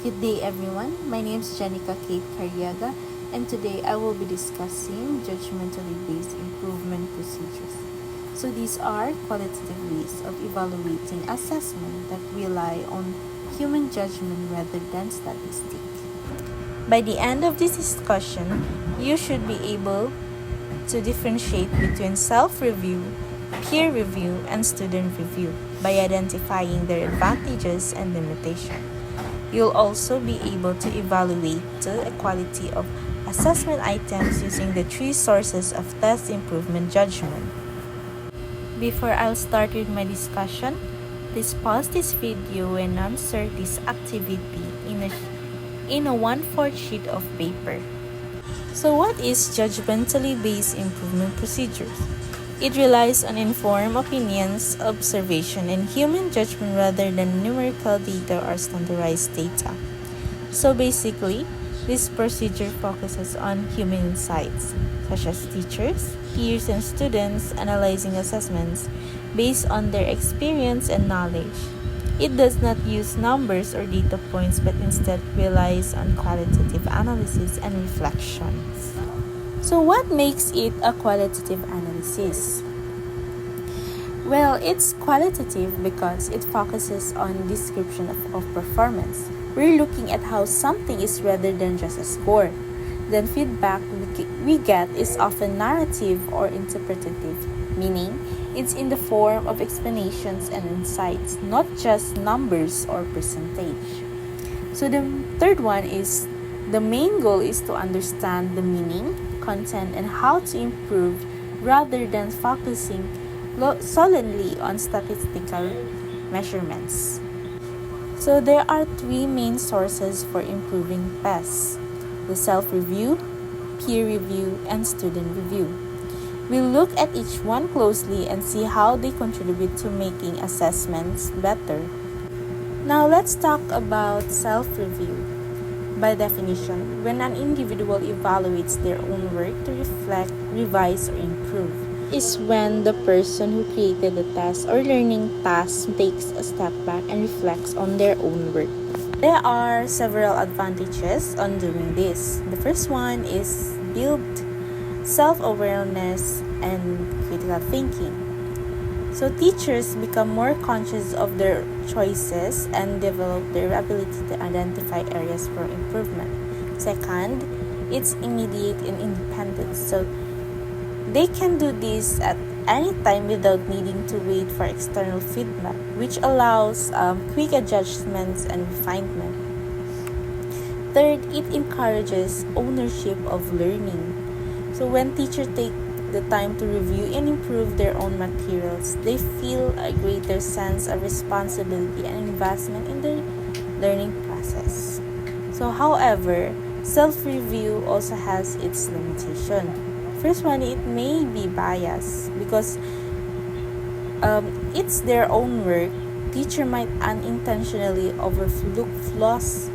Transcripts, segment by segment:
Good day, everyone. My name is Janica Kate Carriaga, and today I will be discussing judgmentally based improvement procedures. So, these are qualitative ways of evaluating assessment that rely on human judgment rather than statistic. By the end of this discussion, you should be able to differentiate between self-review, peer review, and student review by identifying their advantages and limitations. You'll also be able to evaluate the quality of assessment items using the three sources of test improvement judgment. Before I'll start with my discussion, please pause this video and answer this activity in a 1/4 sheet of paper. So what is judgmentally based improvement procedures? It relies on informed opinions, observation, and human judgment rather than numerical data or standardized data. So basically, this procedure focuses on human insights, such as teachers, peers, and students analyzing assessments based on their experience and knowledge. It does not use numbers or data points but instead relies on qualitative analysis and reflections. So what makes it a qualitative analysis? Well, it's qualitative because it focuses on description of performance. We're looking at how something is rather than just a score. Then feedback we get is often narrative or interpretative, meaning it's in the form of explanations and insights, not just numbers or percentage. So the third one is the main goal is to understand the meaning, content, and how to improve rather than focusing solely on statistical measurements. So there are three main sources for improving tests: the self-review, peer review, and student review. We'll look at each one closely and see how they contribute to making assessments better. Now let's talk about self-review. By definition, when an individual evaluates their own work to reflect, revise, or improve, is when the person who created the task or learning task takes a step back and reflects on their own work. There are several advantages on doing this. The first one is build self-awareness and critical thinking. So teachers become more conscious of their choices and develop their ability to identify areas for improvement. Second, it's immediate and independent. So they can do this at any time without needing to wait for external feedback, which allows quick adjustments and refinement. Third, it encourages ownership of learning. So when teachers take the time to review and improve their own materials, they feel a greater sense of responsibility and investment in the learning process. So however, self-review also has its limitation. First one, it may be biased because it's their own work. Teacher might unintentionally overlook flaws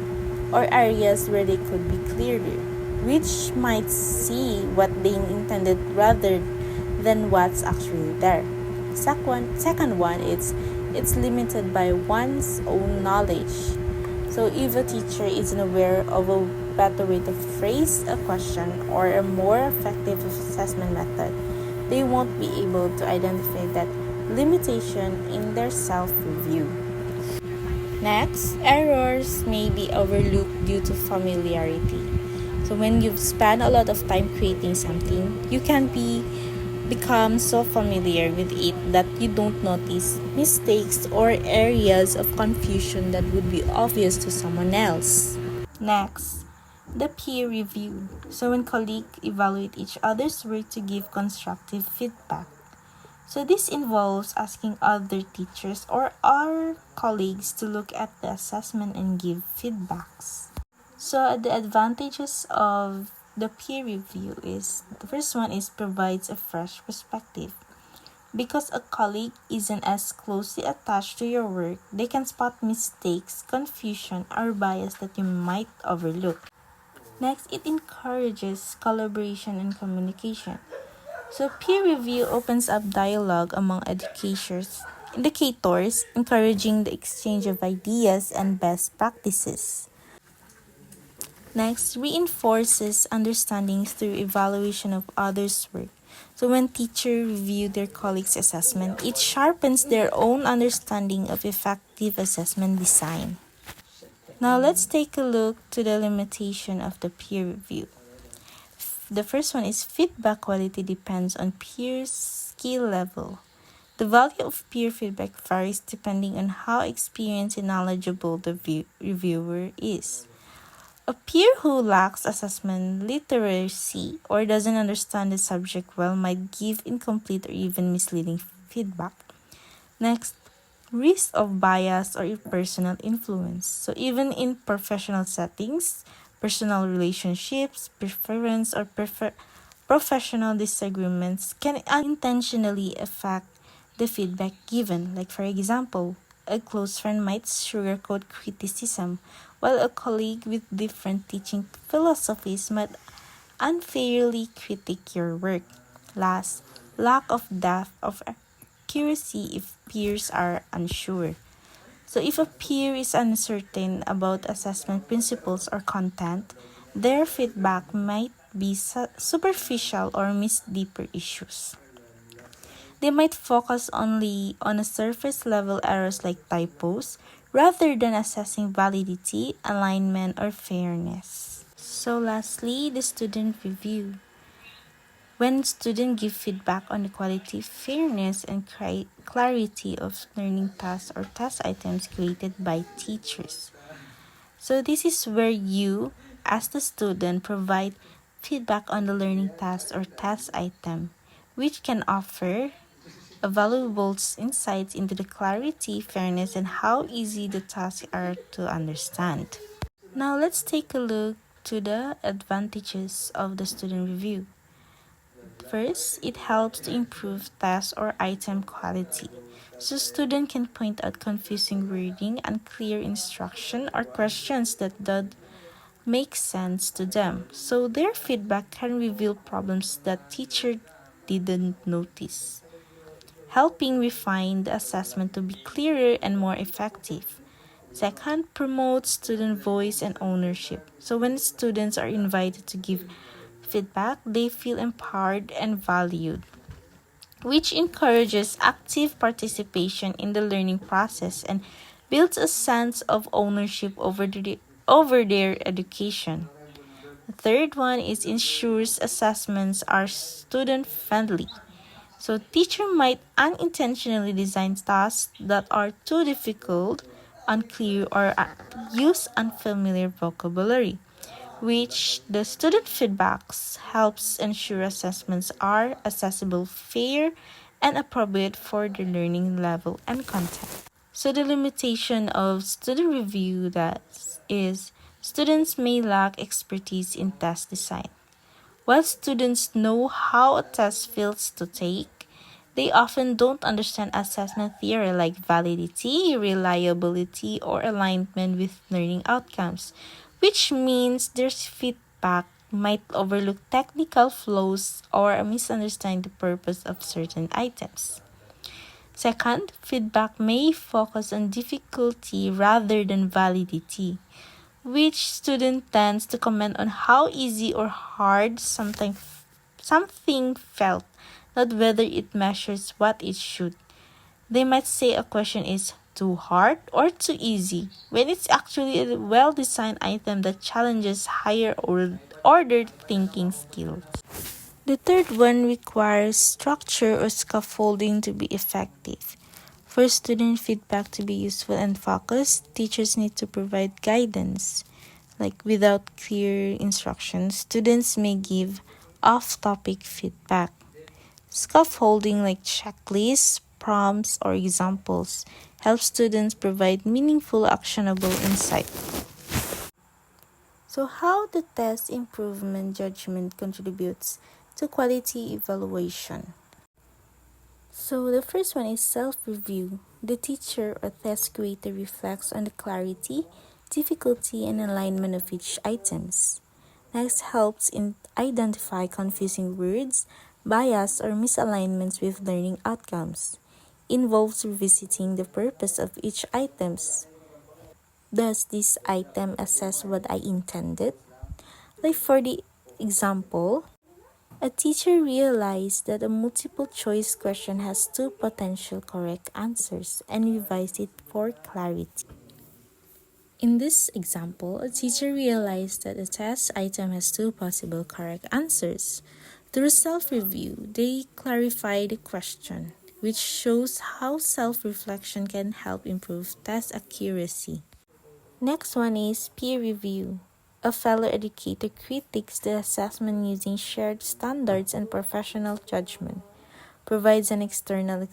or areas where they could be clearer, which might see what they intended rather than what's actually there. Second one, it's limited by one's own knowledge. So if a teacher isn't aware of a better way to phrase a question or a more effective assessment method, they won't be able to identify that limitation in their self-review. Next, errors may be overlooked due to familiarity. So when you've spent a lot of time creating something, you can become so familiar with it that you don't notice mistakes or areas of confusion that would be obvious to someone else. Next, the peer review. So when colleagues evaluate each other's work to give constructive feedback. So this involves asking other teachers or our colleagues to look at the assessment and give feedbacks. So the advantages of the peer review is, the first one is provides a fresh perspective. Because a colleague isn't as closely attached to your work, they can spot mistakes, confusion, or bias that you might overlook. Next, it encourages collaboration and communication. So peer review opens up dialogue among educators, encouraging the exchange of ideas and best practices. Next, reinforces understanding through evaluation of others' work. So when teachers review their colleagues' assessment, it sharpens their own understanding of effective assessment design. Now let's take a look to the limitation of the peer review. The first one is feedback quality depends on peers' skill level. The value of peer feedback varies depending on how experienced and knowledgeable the reviewer is. A peer who lacks assessment literacy or doesn't understand the subject well might give incomplete or even misleading feedback. Next, risk of bias or personal influence. So, even in professional settings, personal relationships, preference, or professional disagreements can unintentionally affect the feedback given. Like, for example, a close friend might sugarcoat criticism, while a colleague with different teaching philosophies might unfairly critique your work. Last, lack of depth of accuracy if peers are unsure. So, if a peer is uncertain about assessment principles or content, their feedback might be superficial or miss deeper issues. They might focus only on a surface level errors like typos rather than assessing validity, alignment, or fairness. So, lastly, the student review. When students give feedback on the quality, fairness, and clarity of learning tasks or task items created by teachers. So this is where you, as the student, provide feedback on the learning task or task item, which can offer a valuable insights into the clarity, fairness, and how easy the tasks are to understand. Now let's take a look to the advantages of the student review. First, it helps to improve test or item quality. So student can point out confusing wording, unclear instruction, or questions that don't make sense to them. So their feedback can reveal problems that teacher didn't notice, helping refine the assessment to be clearer and more effective. Second, promotes student voice and ownership. So when students are invited to give feedback, they feel empowered and valued, which encourages active participation in the learning process and builds a sense of ownership over their education. The third one is ensures assessments are student friendly. So teacher might unintentionally design tasks that are too difficult, unclear, or use unfamiliar vocabulary, which the student feedbacks helps ensure assessments are accessible, fair, and appropriate for the learning level and content. So the limitation of student review that is students may lack expertise in test design. While students know how a test feels to take, they often don't understand assessment theory like validity, reliability, or alignment with learning outcomes, which means their feedback might overlook technical flaws or misunderstand the purpose of certain items. Second, feedback may focus on difficulty rather than validity, which student tends to comment on how easy or hard something felt, not whether it measures what it should. They might say a question is too hard or too easy, when it's actually a well-designed item that challenges higher ordered thinking skills. The third one requires structure or scaffolding to be effective. For student feedback to be useful and focused, teachers need to provide guidance. Like without clear instructions, students may give off-topic feedback. Scaffolding like checklists, prompts, or examples help students provide meaningful, actionable insight. So, how the test improvement judgment contributes to quality evaluation? So, the first one is self review. The teacher or test creator reflects on the clarity, difficulty, and alignment of each items. Next, helps in identify confusing words, bias, or misalignments with learning outcomes. Involves revisiting the purpose of each items. Does this item assess what I intended? Like for the example, a teacher realized that a multiple choice question has two potential correct answers and revised it for clarity. In this example, a teacher realized that a test item has two possible correct answers. Through self-review, they clarify the question, which shows how self-reflection can help improve test accuracy. Next one is peer review. A fellow educator critiques the assessment using shared standards and professional judgment, provides an external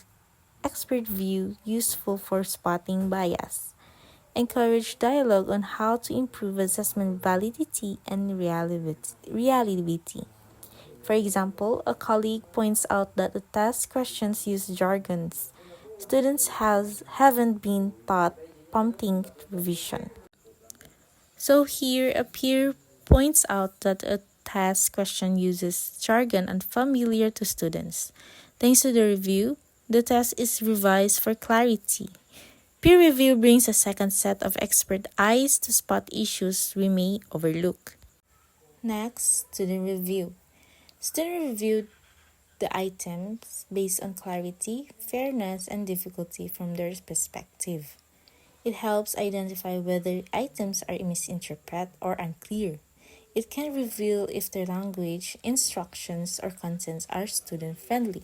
expert view useful for spotting bias, encourage dialogue on how to improve assessment validity and reliability. For example, a colleague points out that the test questions use jargons students haven't been taught, prompting revision. So here, a peer points out that a test question uses jargon unfamiliar to students. Thanks to the review, the test is revised for clarity. Peer review brings a second set of expert eyes to spot issues we may overlook. Next, student review. Student reviewed the items based on clarity, fairness, and difficulty from their perspective. It helps identify whether items are misinterpreted or unclear. It can reveal if the language, instructions, or contents are student friendly.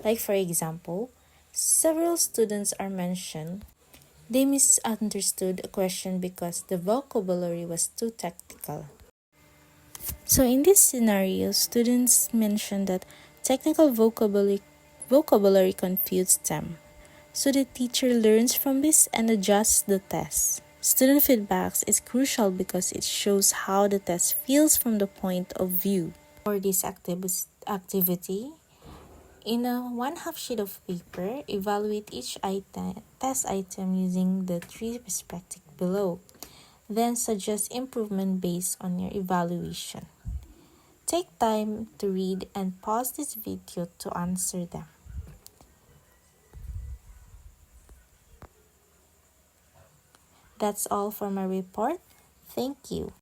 Like, for example, several students are mentioned. They misunderstood a question because the vocabulary was too technical. So, in this scenario, students mentioned that technical vocabulary confused them. So the teacher learns from this and adjusts the test. Student feedback is crucial because it shows how the test feels from the point of view. For this activity, in a one-half sheet of paper, evaluate each test item using the three perspectives below. Then suggest improvement based on your evaluation. Take time to read and pause this video to answer them. That's all for my report. Thank you.